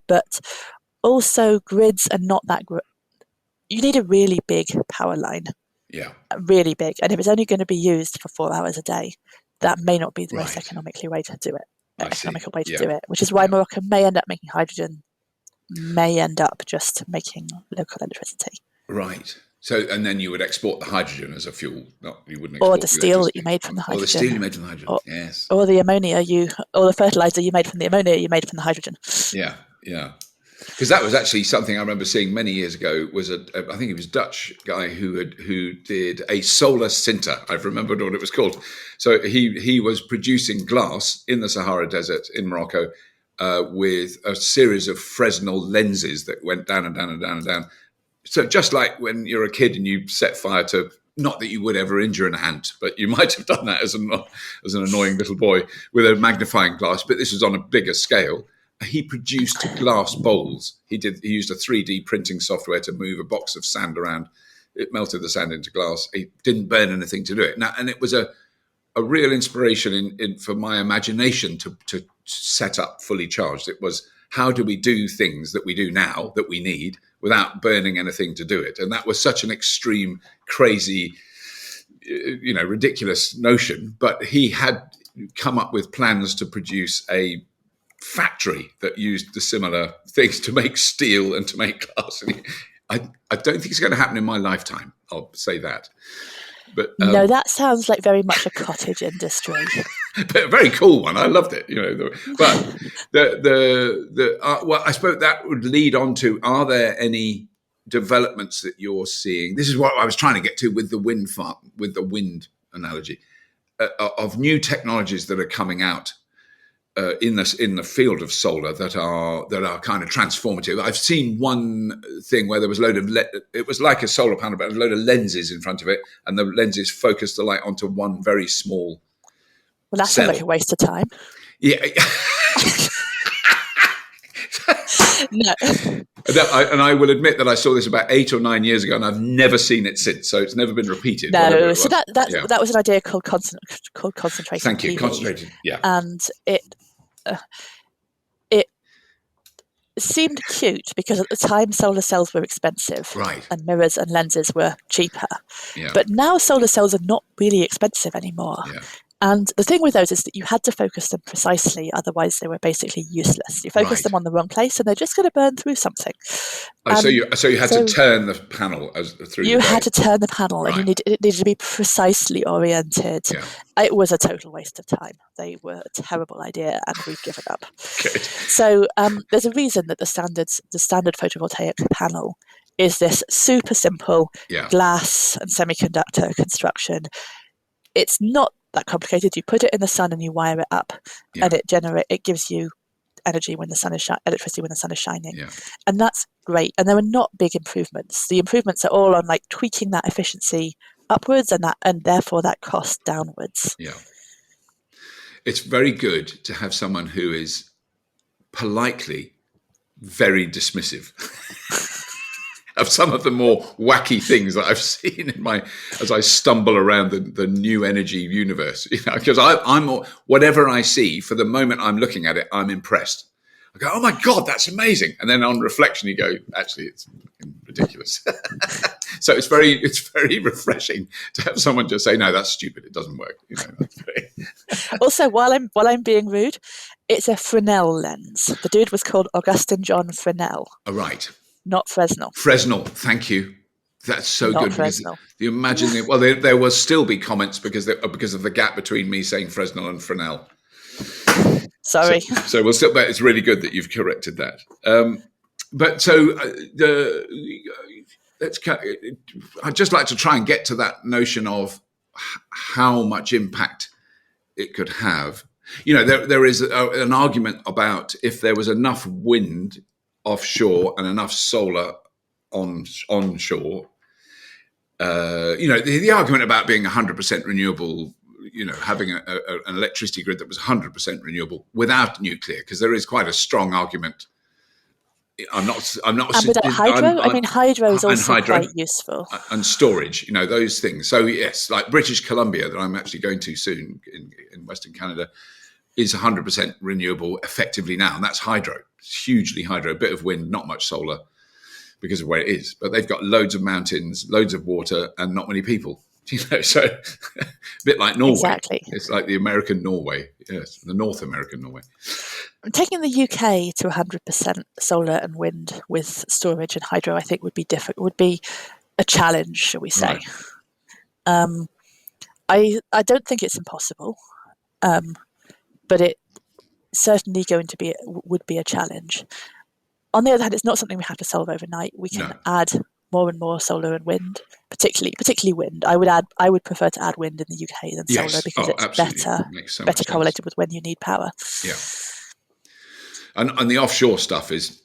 Speaker 2: But also, grids are not that great. You need a really big power line. Yeah. Really big. And if it's only going to be used for 4 hours a day, that may not be the most economical way to do it. Which is why Morocco may end up making hydrogen, may end up just making local electricity.
Speaker 1: Right. So, and then you would export the hydrogen as a fuel. You wouldn't
Speaker 2: export the steel that you made from the hydrogen.
Speaker 1: Or the steel you made from the hydrogen, yes.
Speaker 2: Or the ammonia or the fertilizer you made from the ammonia you made from the hydrogen.
Speaker 1: Yeah. Because that was actually something I remember seeing many years ago. Was I think he was a Dutch guy who did a solar sinter. I've remembered what it was called. So he was producing glass in the Sahara Desert in Morocco with a series of Fresnel lenses that went down and down and down and down. So just like when you're a kid and you set fire to, not that you would ever injure an ant, but you might have done that as an annoying little boy with a magnifying glass. But this was on a bigger scale. He produced glass bowls. He used a 3D printing software to move a box of sand around. It melted the sand into glass. He didn't burn anything to do it. And it was a real inspiration for my imagination to set up fully charged. It was, how do we do things that we do now that we need without burning anything to do it? And that was such an extreme, crazy, ridiculous notion. But he had come up with plans to produce a factory that used the similar things to make steel and to make glass. I don't think it's going to happen in my lifetime. I'll say that. But
Speaker 2: no, that sounds like very much a cottage industry.
Speaker 1: But a very cool one. I loved it. But I suppose that would lead on to: are there any developments that you're seeing? This is what I was trying to get to with the wind farm, with the wind analogy, of new technologies that are coming out in the field of solar that are kind of transformative. I've seen one thing where there was a load of it was like a solar panel, but a load of lenses in front of it, and the lenses focused the light onto one very small.
Speaker 2: Well, that sounds like a waste of time.
Speaker 1: Yeah.
Speaker 2: No.
Speaker 1: And I will admit that I saw this about 8 or 9 years ago, and I've never seen it since. So it's never been repeated.
Speaker 2: No, so that was an idea called concentrated.
Speaker 1: Thank you, concentrated. Yeah,
Speaker 2: and it seemed cute because at the time solar cells were expensive,
Speaker 1: right,
Speaker 2: and mirrors and lenses were cheaper.
Speaker 1: Yeah.
Speaker 2: But now solar cells are not really expensive anymore.
Speaker 1: Yeah.
Speaker 2: And the thing with those is that you had to focus them precisely, otherwise they were basically useless. You focus them on the wrong place and they're just going to burn through something.
Speaker 1: So you had to turn the panel through.
Speaker 2: You had to turn the panel, and it needed to be precisely oriented. Yeah. It was a total waste of time. They were a terrible idea, and we've given up.
Speaker 1: Good.
Speaker 2: So there's a reason that the standard photovoltaic panel is this super simple glass and semiconductor construction. It's not that complicated. You put it in the sun and you wire it up, and it gives you energy when the sun is electricity when the sun is shining, and that's great. And there are not big improvements. The improvements are all on like tweaking that efficiency upwards and therefore that cost downwards.
Speaker 1: Yeah, it's very good to have someone who is politely very dismissive of some of the more wacky things that I've seen as I stumble around the new energy universe. Because I'm whatever I see, for the moment I'm looking at it, I'm impressed. I go, oh my God, that's amazing. And then on reflection, you go, actually, it's ridiculous. So it's very refreshing to have someone just say, no, that's stupid. It doesn't work. That's very...
Speaker 2: Also, while I'm being rude, it's a Fresnel lens. The dude was called Augustin John Fresnel.
Speaker 1: Oh, right.
Speaker 2: Not Fresnel.
Speaker 1: Fresnel. Thank you. That's so
Speaker 2: Not
Speaker 1: good.
Speaker 2: Fresnel.
Speaker 1: Because you imagine, there will still be comments because of the gap between me saying Fresnel and Fresnel.
Speaker 2: Sorry.
Speaker 1: So we'll still, but it's really good that you've corrected that. I'd just like to try and get to that notion of how much impact it could have. There is an argument about if there was enough wind offshore and enough solar onshore. The argument about being 100% renewable, having an electricity grid that was 100% renewable without nuclear, because there is quite a strong argument. I'm not.
Speaker 2: And without hydro, hydro is also quite useful.
Speaker 1: And storage, those things. So yes, like British Columbia, that I'm actually going to soon in Western Canada, is 100% renewable effectively now, and that's hydro. It's hugely hydro, a bit of wind, not much solar, because of where it is. But they've got loads of mountains, loads of water, and not many people. So a bit like Norway.
Speaker 2: Exactly.
Speaker 1: It's like the American Norway, yes, the North American Norway.
Speaker 2: Taking the UK to 100% solar and wind with storage and hydro, I think would be a challenge, shall we say? Right. I don't think it's impossible, but it certainly would be a challenge. On the other hand, it's not something we have to solve overnight. We can add more and more solar and wind, particularly wind. I would prefer to add wind in the UK than solar because it's better correlated with when you need power.
Speaker 1: Yeah. And the offshore stuff has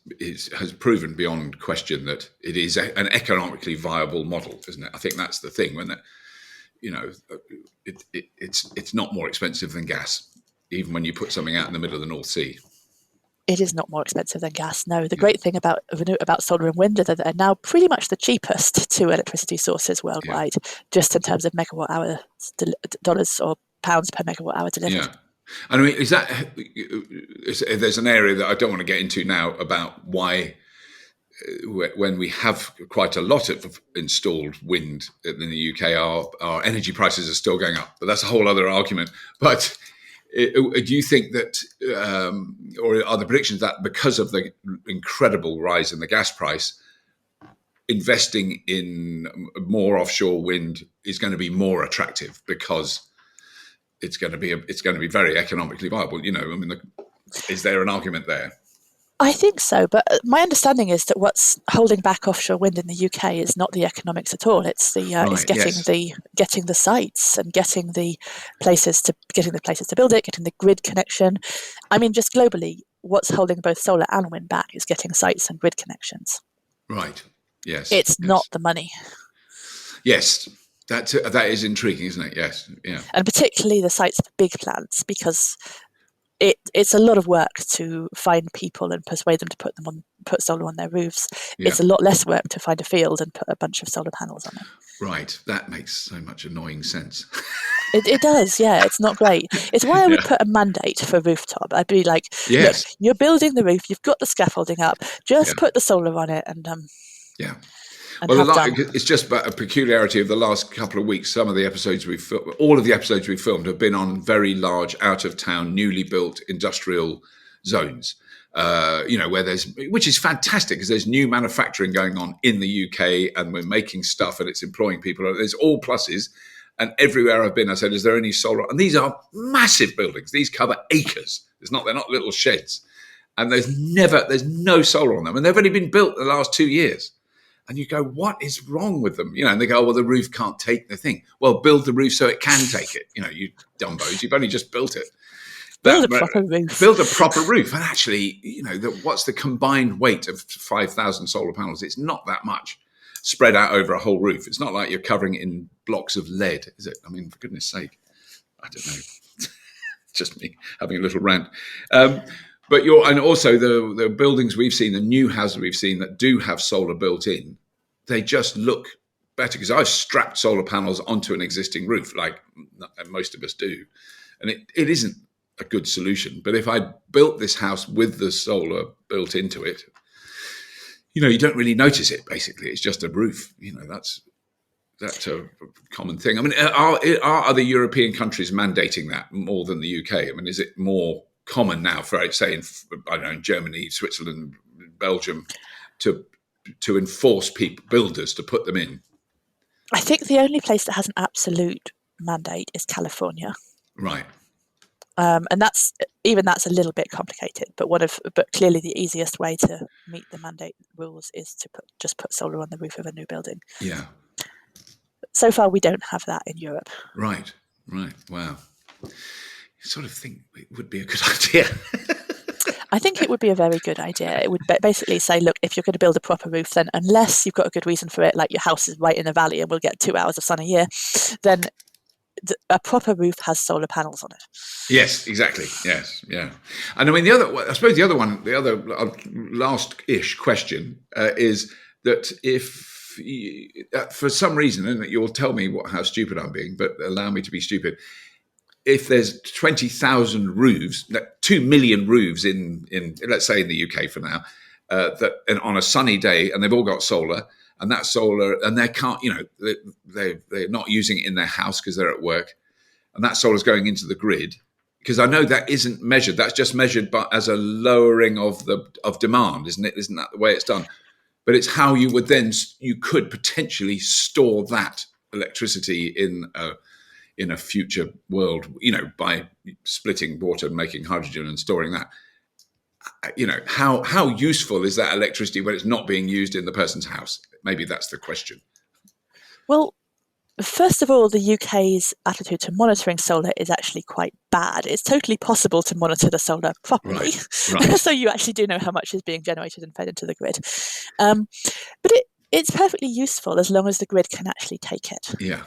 Speaker 1: proven beyond question that it is an economically viable model, isn't it? I think that's the thing. When it's not more expensive than gas, even when you put something out in the middle of the North Sea.
Speaker 2: It is not more expensive than gas. No, the great thing about solar and wind is that they're now pretty much the cheapest two electricity sources worldwide, just in terms of megawatt hour dollars or pounds per megawatt hour delivered.
Speaker 1: Yeah. And there's an area that I don't want to get into now about why, when we have quite a lot of installed wind in the UK, our energy prices are still going up. But that's a whole other argument. But do you think that, or are the predictions that because of the incredible rise in the gas price, investing in more offshore wind is going to be more attractive because it's going to be very economically viable? Is there an argument there?
Speaker 2: I think so, but my understanding is that what's holding back offshore wind in the UK is not the economics at all. It's getting the sites and getting the places to build it, getting the grid connection. Just globally, what's holding both solar and wind back is getting sites and grid connections. Right. Yes. It's not the money.
Speaker 1: Yes. That is intriguing, isn't it? Yes. Yeah.
Speaker 2: And particularly the sites for big plants, because it's a lot of work to find people and persuade them to put solar on their roofs. Yeah. It's a lot less work to find a field and put a bunch of solar panels on it.
Speaker 1: Right. That makes so much annoying sense.
Speaker 2: It does, yeah. It's not great. It's why I would put a mandate for rooftop. I'd be like, look, you're building the roof, you've got the scaffolding up, just put the solar on it and
Speaker 1: yeah. Well, it's just about a peculiarity of the last couple of weeks. All of the episodes we've filmed have been on very large, out-of-town, newly built industrial zones. Which is fantastic because there's new manufacturing going on in the UK, and we're making stuff and it's employing people. There's all pluses, and everywhere I've been, I said, "Is there any solar?" And these are massive buildings. These cover acres. They're not little sheds, and there's no solar on them, and they've only been built in the last 2 years. And you go, what is wrong with them? And they go, well, the roof can't take the thing. Well, build the roof so it can take it. You dumbos, you've only just built it.
Speaker 2: Build a proper roof.
Speaker 1: Build a proper roof. And actually, what's the combined weight of 5,000 solar panels? It's not that much spread out over a whole roof. It's not like you're covering it in blocks of lead, is it? For goodness sake. I don't know. Just me having a little rant. And also the buildings we've seen, the new houses we've seen that do have solar built in, they just look better because I've strapped solar panels onto an existing roof, like most of us do, and it isn't a good solution. But if I built this house with the solar built into it, you don't really notice it. Basically, it's just a roof. That's a common thing. I mean, are other European countries mandating that more than the UK? I mean, is it more common now for, say, in Germany, Switzerland, Belgium, to enforce builders to put them in?
Speaker 2: I think the only place that has an absolute mandate is California.
Speaker 1: Right.
Speaker 2: And that's a little bit complicated, but clearly the easiest way to meet the mandate rules is to just put solar on the roof of a new building.
Speaker 1: Yeah.
Speaker 2: So far, we don't have that in Europe.
Speaker 1: Right. Wow. You sort of think it would be a good idea.
Speaker 2: I think it would be a very good idea. It would basically say, look, if you're going to build a proper roof, then unless you've got a good reason for it, like your house is right in a valley and we'll get 2 hours of sun a year, then a proper roof has solar panels on it.
Speaker 1: Yes, exactly. Yes, yeah. And I mean, the other last-ish question is that if for some reason, and you'll tell me how stupid I'm being, but allow me to be stupid. If there's 20,000 roofs, 2 million roofs in let's say in the UK for now, and on a sunny day, and they've all got solar, and that solar, and they can't, they're not using it in their house because they're at work, and that solar is going into the grid, because I know that isn't measured. That's just measured as a lowering of demand, isn't it? Isn't that the way it's done? But it's how you could potentially store that electricity in a future world, by splitting water and making hydrogen and storing that. How useful is that electricity when it's not being used in the person's house? Maybe that's the question.
Speaker 2: Well, first of all, the UK's attitude to monitoring solar is actually quite bad. It's totally possible to monitor the solar properly. Right. So you actually do know how much is being generated and fed into the grid. But it's perfectly useful as long as the grid can actually take it.
Speaker 1: Yeah.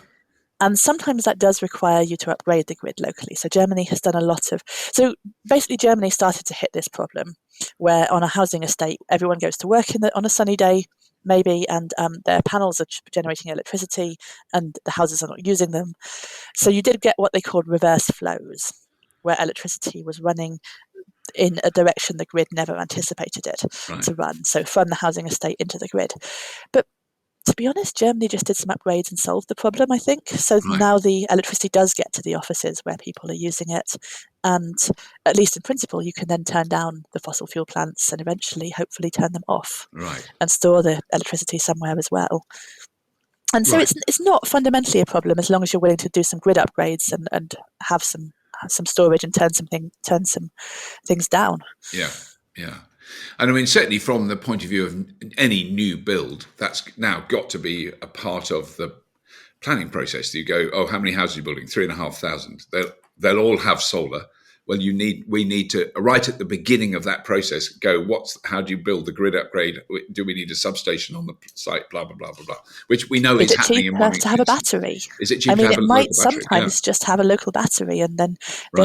Speaker 2: And sometimes that does require you to upgrade the grid locally. So Germany has done a lot of... So basically, Germany started to hit this problem where on a housing estate, everyone goes to work on a sunny day, maybe, and their panels are generating electricity and the houses are not using them. So you did get what they called reverse flows, where electricity was running in a direction the grid never anticipated it to run. So from the housing estate into the grid. But to be honest, Germany just did some upgrades and solved the problem, I think. So now the electricity does get to the offices where people are using it. And at least in principle, you can then turn down the fossil fuel plants and eventually, hopefully, turn them off and store the electricity somewhere as well. And so it's not fundamentally a problem as long as you're willing to do some grid upgrades and have some storage and turn some things down.
Speaker 1: Yeah. And I mean, certainly from the point of view of any new build, that's now got to be a part of the planning process. You go, how many houses are you building? 3,500. They'll all have solar. Well, we need to, right at the beginning of that process, go, how do you build the grid upgrade? Do we need a substation on the site? Blah, blah, blah, blah, blah. Which we know is happening in one.
Speaker 2: Is it cheaper to have a battery?
Speaker 1: Is it cheaper to have a local battery?
Speaker 2: It might sometimes just have a local battery, and then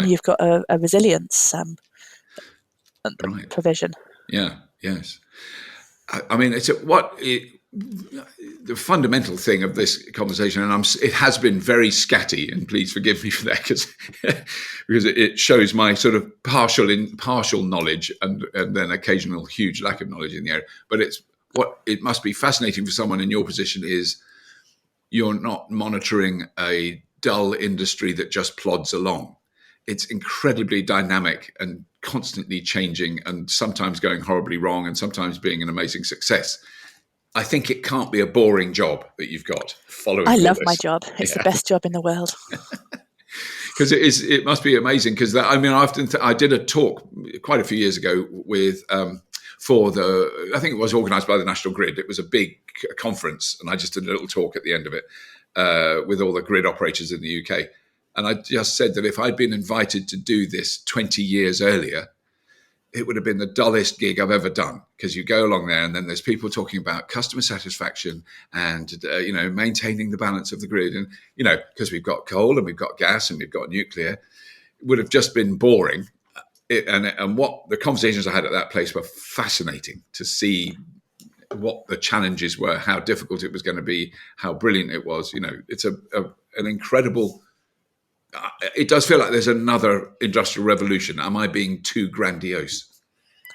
Speaker 2: you've got a resilience provision.
Speaker 1: Yeah. Yes. I mean, the fundamental thing of this conversation, and it has been very scatty, and please forgive me for that, because it shows my sort of partial knowledge and then occasional huge lack of knowledge in the area. But it must be fascinating for someone in your position is you're not monitoring a dull industry that just plods along. It's incredibly dynamic and constantly changing, and sometimes going horribly wrong and sometimes being an amazing success. I think it can't be a boring job that you've got following. I
Speaker 2: love my job. It's the best job in the world.
Speaker 1: Because it must be amazing. Because I did a talk quite a few years ago with I think it was organised by the National Grid. It was a big conference, and I just did a little talk at the end of it with all the grid operators in the UK. And I just said that if I'd been invited to do this 20 years earlier, it would have been the dullest gig I've ever done, because you go along there and then there's people talking about customer satisfaction and, maintaining the balance of the grid. And, because we've got coal and we've got gas and we've got nuclear, it would have just been boring. And what the conversations I had at that place were fascinating to see what the challenges were, how difficult it was going to be, how brilliant it was. It's an incredible it does feel like there's another industrial revolution. Am I being too grandiose?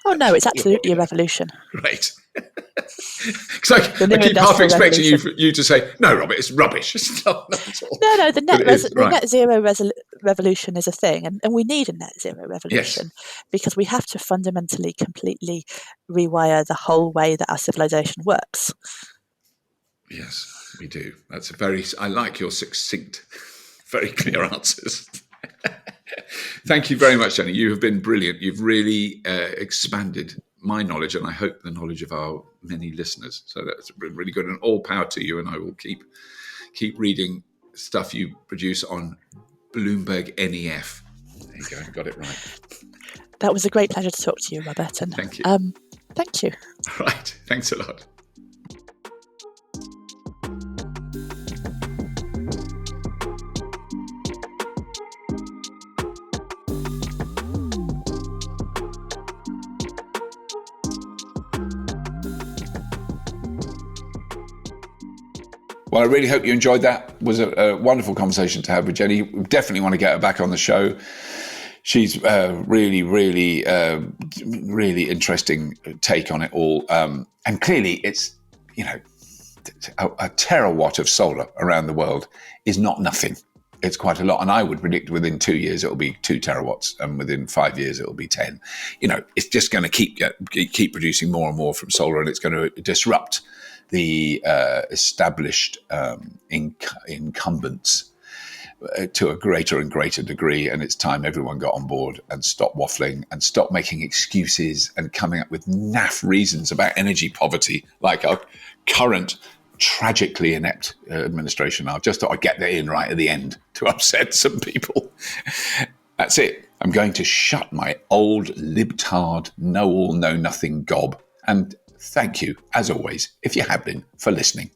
Speaker 2: Oh no, it's absolutely a revolution.
Speaker 1: Great. Because I
Speaker 2: new
Speaker 1: keep half
Speaker 2: industrial
Speaker 1: expecting
Speaker 2: revolution.
Speaker 1: you to say, no, Robert, it's rubbish. It's not at all.
Speaker 2: No, the
Speaker 1: But it is, right.
Speaker 2: net zero revolution is a thing, and we need a net zero revolution because we have to fundamentally, completely rewire the whole way that our civilization works.
Speaker 1: Yes, we do. I like your succinct, very clear answers. Thank you very much, Jenny. You have been brilliant. You've really expanded my knowledge, and I hope the knowledge of our many listeners. So that's been really good, and all power to you. And I will keep reading stuff you produce on Bloomberg NEF. There you go, I got it right.
Speaker 2: That was a great pleasure to talk to you, Robert. And
Speaker 1: thank you.
Speaker 2: Thank you.
Speaker 1: All right. Thanks a lot. Well, I really hope you enjoyed that. It was a wonderful conversation to have with Jenny. We definitely want to get her back on the show. She's really, really, really interesting take on it all. And clearly it's, a terawatt of solar around the world is not nothing. It's quite a lot. And I would predict within 2 years, it'll be 2 terawatts. And within 5 years, it'll be 10. It's just going to keep producing more and more from solar, and it's going to disrupt the established incumbents to a greater and greater degree. And it's time everyone got on board and stopped waffling and stopped making excuses and coming up with naff reasons about energy poverty, like our current tragically inept administration. I just thought I'd get that in right at the end to upset some people. That's it. I'm going to shut my old libtard, know-all, know-nothing gob. And thank you, as always, if you have been, for listening.